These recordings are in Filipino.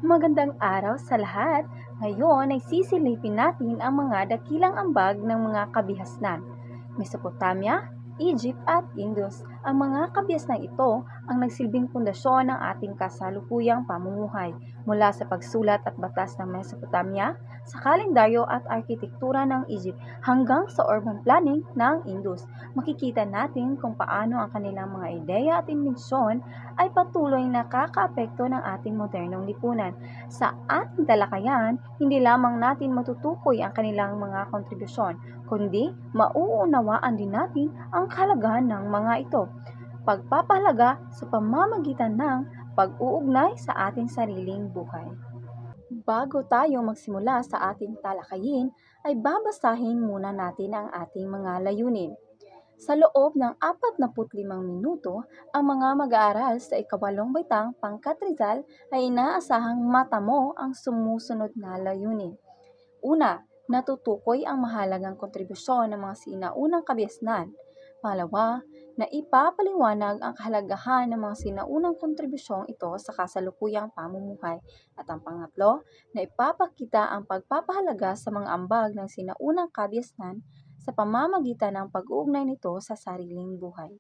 Magandang araw sa lahat. Ngayon ay sisilipin natin ang mga dakilang ambag ng mga kabihasnan. Mesopotamia, Egypt at Indus. Ang mga kabihasnang ito ang nagsilbing pundasyon ng ating kasalukuyang pamumuhay mula sa pagsulat at batas ng Mesopotamia, sa kalendaryo at arkitektura ng Egypt hanggang sa urban planning ng Indus. Makikita natin kung paano ang kanilang mga ideya at imbensyon ay patuloy nakakaapekto ng ating modernong lipunan. Sa ating talakayan, hindi lamang natin matutukoy ang kanilang mga kontribusyon, kundi mauunawaan din natin ang kahalagahan ng mga ito. Pagpapahalaga sa pamamagitan ng pag-uugnay sa ating sariling buhay. Bago tayo magsimula sa ating talakayin, ay babasahin muna natin ang ating mga layunin. Sa loob ng 45 minuto, ang mga mag-aaral sa ikawalong baitang pangkat Rizal ay inaasahang matamo ang sumusunod na layunin. Una, natutukoy ang mahalagang kontribusyon ng mga sinaunang kabihasnan. Pangalawa, na ipapaliwanag ang kahalagahan ng mga sinaunang kontribusyong ito sa kasalukuyang pamumuhay. At ang pangatlo, na ipapakita ang pagpapahalaga sa mga ambag ng sinaunang kabihasnan sa pamamagitan ng pag-uugnay nito sa sariling buhay.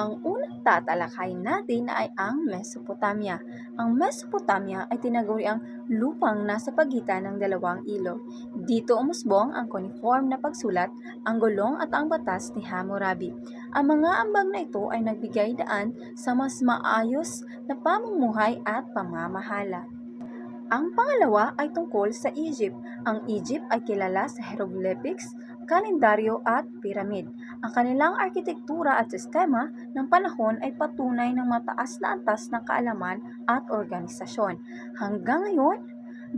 Ang unang tatalakayin natin ay ang Mesopotamia. Ang Mesopotamia ay tinaguri ang lupang nasa pagitan ng dalawang ilog. Dito umusbong ang cuneiform na pagsulat, ang gulong at ang batas ni Hammurabi. Ang mga ambag na ito ay nagbigay daan sa mas maayos na pamumuhay at pamamahala. Ang pangalawa ay tungkol sa Egypt. Ang Egypt ay kilala sa hieroglyphics, kalendaryo at piramid. Ang kanilang arkitektura at sistema ng panahon ay patunay ng mataas na antas ng kaalaman at organisasyon. Hanggang ngayon,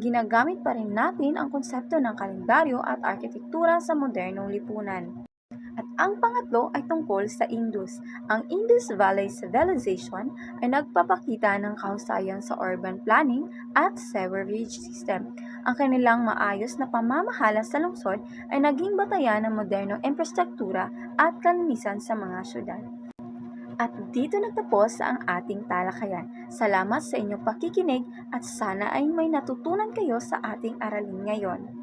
ginagamit pa rin natin ang konsepto ng kalendaryo at arkitektura sa modernong lipunan. At ang pangatlo ay tungkol sa Indus. Ang Indus Valley Civilization ay nagpapakita ng kahusayan sa urban planning at sewerage system. Ang kanilang maayos na pamamahala sa lungsod ay naging batayan ng modernong infrastruktura at kalinisan sa mga syudad. At dito nagtapos ang ating talakayan. Salamat sa inyong pakikinig at sana ay may natutunan kayo sa ating aralin ngayon.